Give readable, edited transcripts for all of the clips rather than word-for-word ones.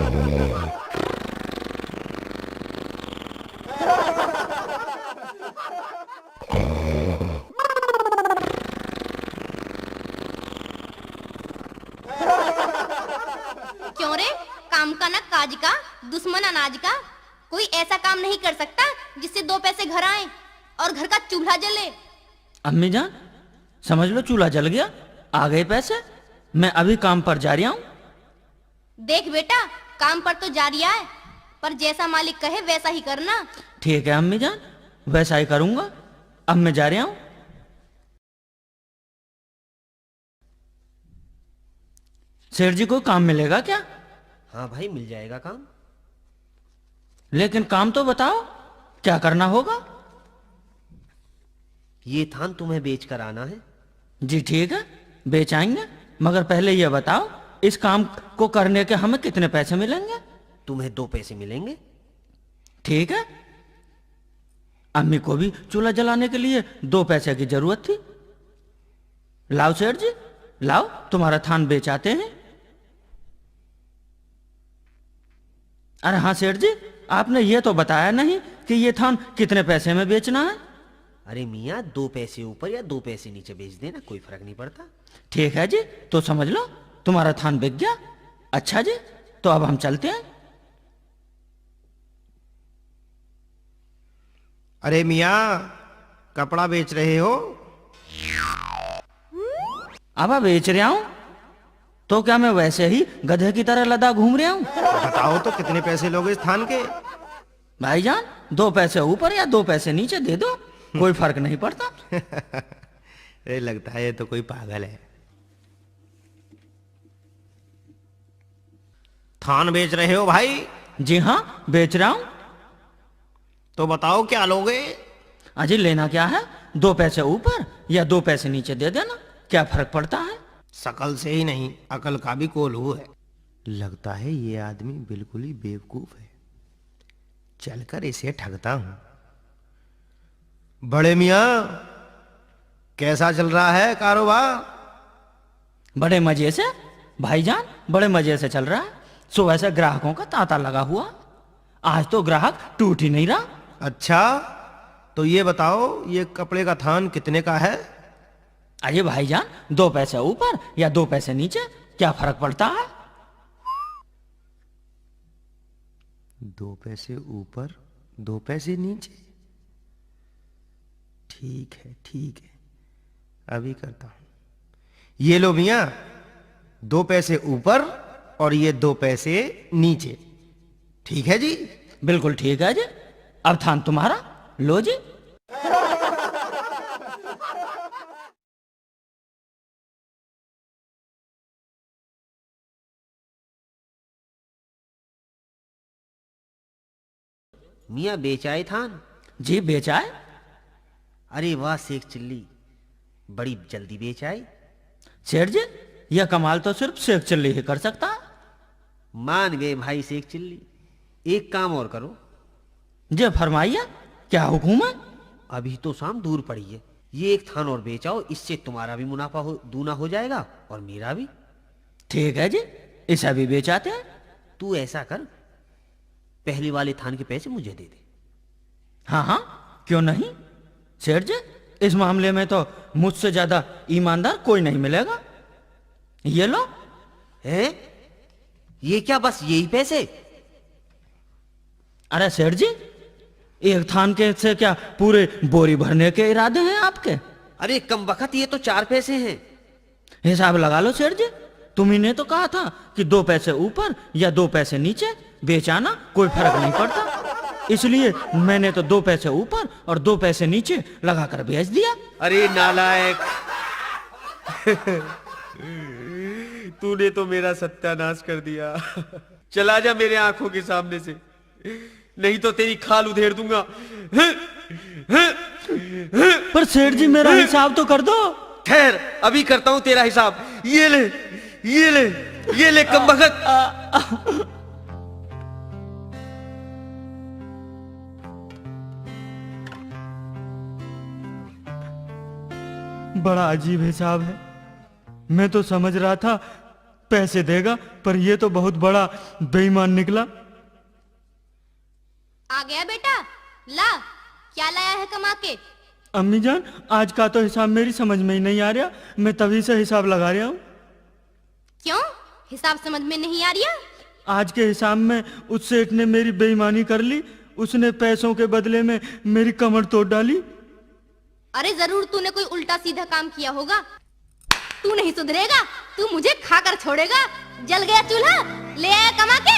क्यों रे, काम का ना काज का, दुश्मन अनाज का। कोई ऐसा काम नहीं कर सकता जिससे 2 पैसे घर आए और घर का चूल्हा जले। अम्मी जान, समझ लो चूल्हा जल गया, आ गए पैसे। मैं अभी काम पर जा रहा हूँ। देख बेटा, काम पर तो जा रिया है, पर जैसा मालिक कहे वैसा ही करना। ठीक है अम्मी जान, वैसा ही करूंगा। अब मैं जा रहा हूँ। सेठ जी को काम मिलेगा क्या? हाँ भाई, मिल जाएगा काम। लेकिन काम तो बताओ, क्या करना होगा? ये थान तुम्हें बेच कर आना है। जी ठीक है, बेच आएंगे, मगर पहले ये बताओ इस काम को करने के हमें कितने पैसे मिलेंगे? तुम्हें 2 पैसे मिलेंगे। ठीक है। अम्मी को भी चूल्हा जलाने के लिए 2 पैसे की जरूरत थी। लाओ सेठ जी, लाओ, तुम्हारा थान बेच आते हैं। अरे हाँ सेठ जी, आपने ये तो बताया नहीं कि ये थान कितने पैसे में बेचना है। अरे मियाँ, 2 पैसे ऊपर या 2 पैसे नीचे बेच देना, कोई फर्क नहीं पड़ता। ठीक है जी, तो समझ लो तुम्हारा थान बिक गया। अच्छा जी, तो अब हम चलते हैं। अरे मियाँ, कपड़ा बेच रहे हो? अब बेच रहा हूं, तो क्या मैं वैसे ही गधे की तरह लदा घूम रहा हूं? बताओ तो कितने पैसे लोगे इस थान के? भाईजान, 2 पैसे ऊपर या 2 पैसे नीचे दे दो, कोई फर्क नहीं पड़ता। अरे लगता है ये तो कोई पागल है। थान बेच रहे हो भाई? जी हाँ, बेच रहा हूं। तो बताओ क्या लोगे? अजी लेना क्या है, 2 पैसे ऊपर या 2 पैसे नीचे दे देना, क्या फर्क पड़ता है? शकल से ही नहीं, अकल का भी कोल्हू है। लगता है ये आदमी बिल्कुल ही बेवकूफ है। चलकर इसे ठगता हूं। बड़े मियाँ, कैसा चल रहा है कारोबार? बड़े मजे से भाईजान, बड़े मजे से चल रहा है। सुबह से ग्राहकों का तांता लगा हुआ, आज तो ग्राहक टूट ही नहीं रहा। अच्छा, तो ये बताओ, ये कपड़े का थान कितने का है? अरे भाईजान, 2 पैसे ऊपर या 2 पैसे नीचे, क्या फर्क पड़ता है? 2 पैसे ऊपर, 2 पैसे नीचे। ठीक है ठीक है, अभी करता हूं। ये लो मियाँ, 2 पैसे ऊपर और ये 2 पैसे नीचे। ठीक है जी? बिल्कुल ठीक है जी। अब थान तुम्हारा, लो जी। मियाँ बेच आए थान? जी बेच आए। अरे वाह शेख चिल्ली, बड़ी जल्दी बेच आए। सेठ जी, यह कमाल तो सिर्फ शेख चिल्ली ही कर सकता है। मान गए भाई शेख चिल्ली। एक काम और करो। जी फरमाइए, क्या हुक्म है? अभी तो शाम दूर पड़ी है, ये एक थान और बेचाओ, इससे तुम्हारा भी मुनाफा दूना हो जाएगा और मेरा भी। ठीक है जी, इसे भी बेच आते हैं। तू ऐसा कर, पहले वाले थान के पैसे मुझे दे दे। हाँ हाँ, क्यों नहीं सेठ जी, इस मामले में तो मुझसे ज्यादा ईमानदार कोई नहीं मिलेगा। ये लो। हैं? ये क्या, बस यही पैसे? अरे सेठ जी, एक थान के से क्या पूरे बोरी भरने के इरादे हैं आपके? अरे कम वक्त, ये तो 4 पैसे हैं। हिसाब लगा लो सेठ जी, तुम्ही ने तो कहा था कि 2 पैसे ऊपर या 2 पैसे नीचे बेचाना, कोई फर्क नहीं पड़ता। इसलिए मैंने तो 2 पैसे ऊपर और 2 पैसे नीचे लगाकर बेच दिया। अरे नालायक, तूने तो मेरा सत्यानाश कर दिया। चला जा मेरे आंखों के सामने से, नहीं तो तेरी खाल उधेड़ दूंगा। पर सेठ जी, मेरा हिसाब तो कर दो। खैर, अभी करता हूं तेरा हिसाब। ये ले, ये ले, ये ले कमबख्त। बड़ा अजीब हिसाब है। मैं तो समझ रहा था पैसे देगा, पर ये तो बहुत बड़ा बेईमान निकला। आ गया बेटा, ला क्या लाया है कमा के? अम्मी जान, आज का तो हिसाब मेरी समझ में ही नहीं आ रहा, मैं तभी से हिसाब लगा रहा हूँ। क्यों हिसाब समझ में नहीं आ रहा? आज के हिसाब में उस सेठ ने मेरी बेईमानी कर ली, उसने पैसों के बदले में मेरी कमर तोड़ डाली। अरे जरूर तूने कोई उल्टा सीधा काम किया होगा। तू नहीं सुधरेगा, तू मुझे खाकर छोड़ेगा। जल गया चूल्हा, ले आया कमा के।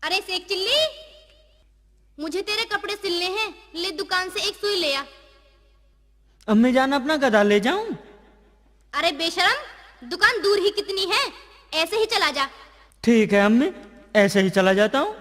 अरे शेख चिल्ली, मुझे तेरे कपड़े सिलने हैं, ले दुकान से एक सुई ले आ। अम्मी जान, अपना गधा ले जाऊं? अरे बेशरम, दुकान दूर ही कितनी है, ऐसे ही चला जा। ठीक है अम्मी, ऐसे ही चला जाता हूँ।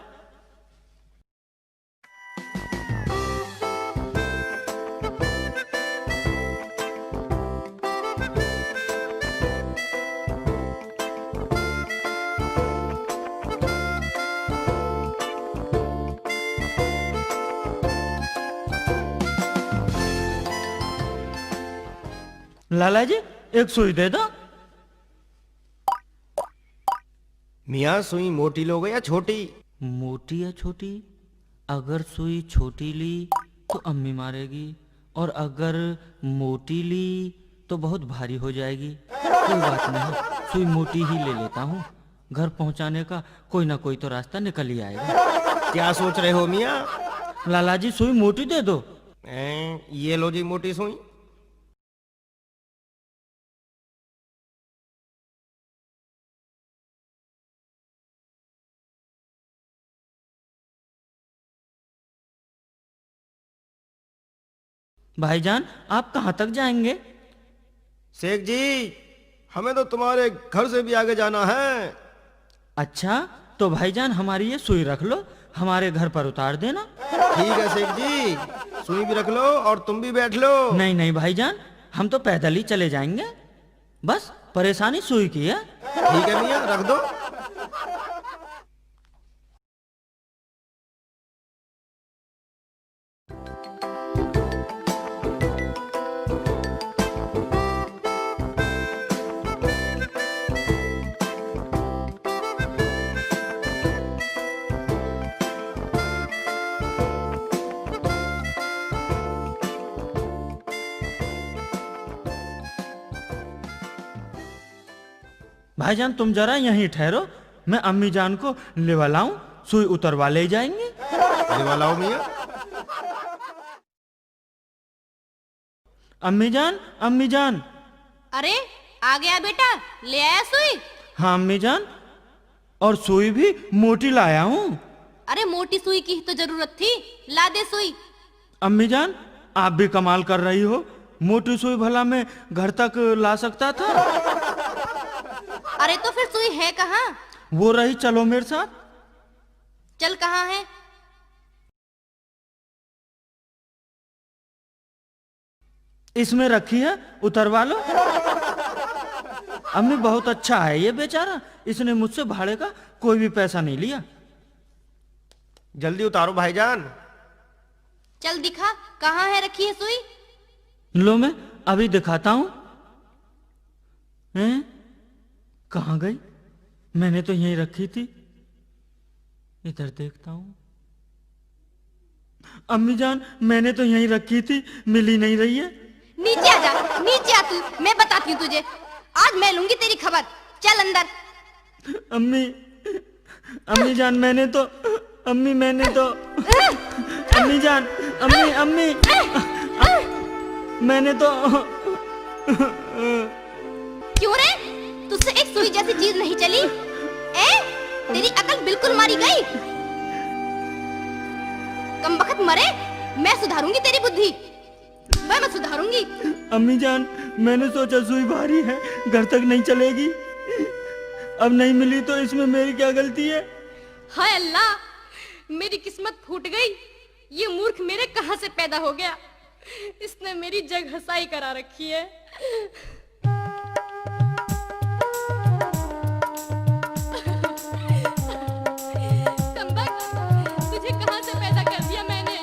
लाला जी, एक सुई दे दो। मियाँ, सुई मोटी लोगे या छोटी? मोटी या छोटी? अगर सुई छोटी ली तो अम्मी मारेगी, और अगर मोटी ली तो बहुत भारी हो जाएगी। कोई बात नहीं, सुई मोटी ही ले लेता हूँ। घर पहुँचाने का कोई ना कोई तो रास्ता निकल ही आएगा। क्या सोच रहे हो मियाँ? लाला जी, सुई मोटी दे दो। ये लो जी मोटी सुई। भाईजान, आप कहाँ तक जाएंगे? शेख जी, हमें तो तुम्हारे घर से भी आगे जाना है। अच्छा, तो भाईजान हमारी ये सुई रख लो, हमारे घर पर उतार देना। ठीक है शेख जी, सुई भी रख लो और तुम भी बैठ लो। नहीं नहीं भाईजान, हम तो पैदल ही चले जाएंगे, बस परेशानी सुई की है। ठीक है मियाँ, रख दो। भाईजान तुम जरा यहीं ठहरो, मैं अम्मी जान को लेवा लाऊं, सुई उतरवा ले जाएंगे। लेवा लाओ मियाँ। अम्मी जान, अम्मी जान। अरे आ गया बेटा, ले आया सुई? हाँ अम्मी जान, और सुई भी मोटी लाया हूँ। अरे मोटी सुई की तो जरूरत थी, ला दे सुई। अम्मी जान, आप भी कमाल कर रही हो, मोटी सुई भला मैं घर तक ला सकता था। अरे तो फिर सुई है कहाँ? वो रही, चलो मेरे साथ। चल कहाँ है? इसमें रखी है, उतरवा लो। अम्मी बहुत अच्छा है ये बेचारा, इसने मुझसे भाड़े का कोई भी पैसा नहीं लिया। जल्दी उतारो भाईजान। चल दिखा, कहाँ है रखी है सुई? लो मैं अभी दिखाता हूं। हैं? कहाँ गई? मैंने तो यहीं रखी थी। इधर देखता हूं। अम्मी जान, मैंने तो यहीं रखी थी, मिल ही नहीं रही है। नीचे आ जा, नीचे आ तू, मैं बताती हूँ तुझे। आज मैं लूंगी तेरी खबर, चल अंदर। अम्मी, अम्मी जान, मैंने तो अम्मी जान, अम्मी मैंने तो क्यों रे, तुझसे एक सुई जैसी चीज नहीं चली? तेरी अकल बिल्कुल मारी गई। कमबख्त मरे, मैं सुधारूंगी तेरी बुद्धि, मैं सुधारूंगी। अम्मी जान, मैंने सोचा सुई भारी है, घर तक नहीं चलेगी, अब नहीं मिली तो इसमें मेरी क्या गलती है? हाय अल्लाह, मेरी किस्मत फूट गई। ये मूर्ख मेरे कहां से पैदा हो गया, इसने मेरी जग हसाई करा रखी है। कमबख्त, तुझे कहां से पैदा कर दिया मैंने?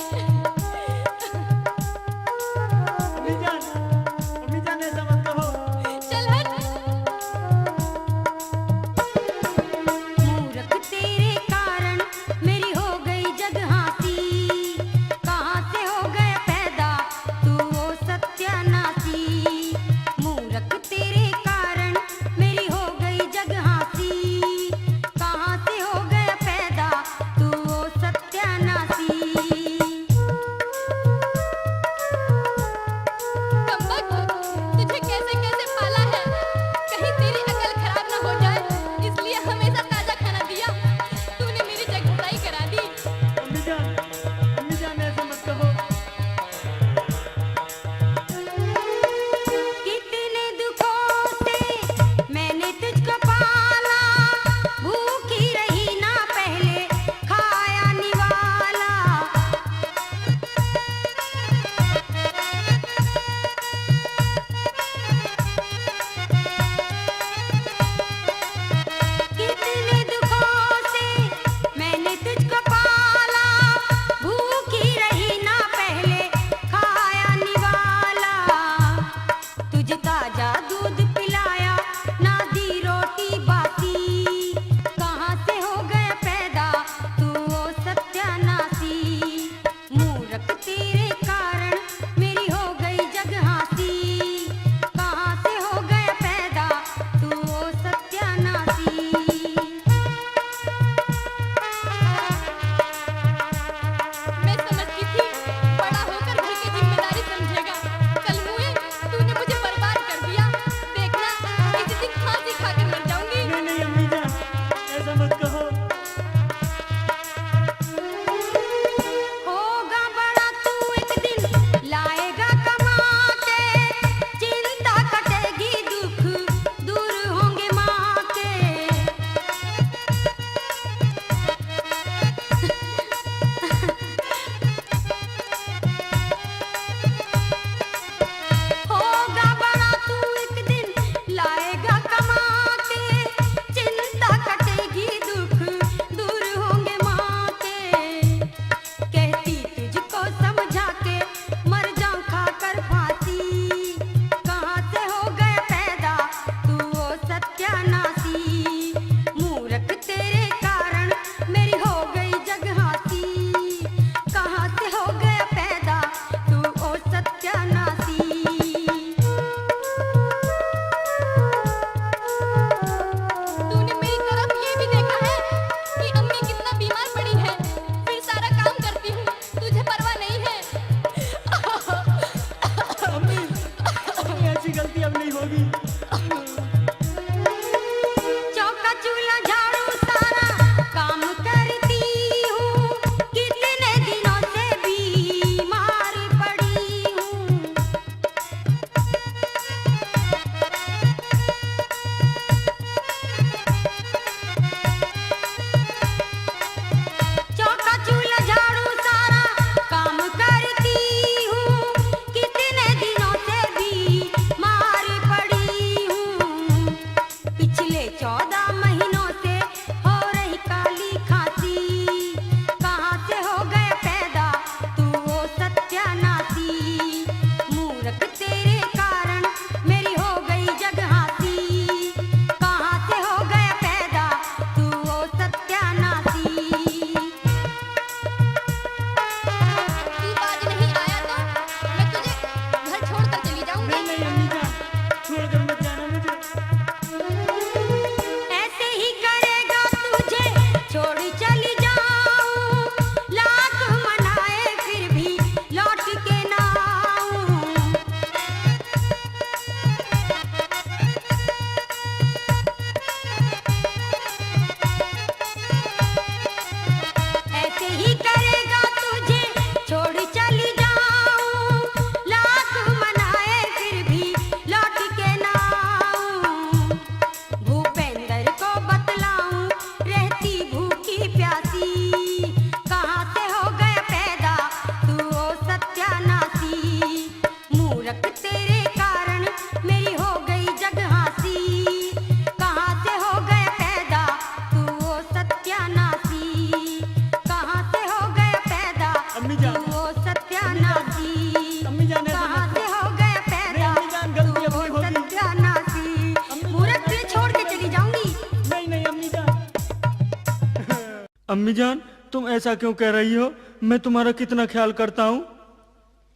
अम्मी जान, तुम ऐसा क्यों कह रही हो? मैं तुम्हारा कितना ख्याल करता हूँ।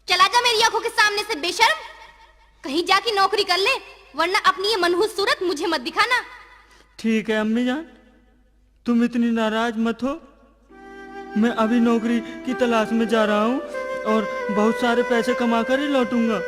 चला जा मेरी आंखों के सामने से बेशर्म। कहीं जाके नौकरी कर ले, वरना अपनी ये मनहूस सूरत मुझे मत दिखाना। ठीक है अम्मी जान, तुम इतनी नाराज मत हो। मैं अभी नौकरी की तलाश में जा रहा हूँ और बहुत सारे पैसे कमा कर ही लौटूंगा।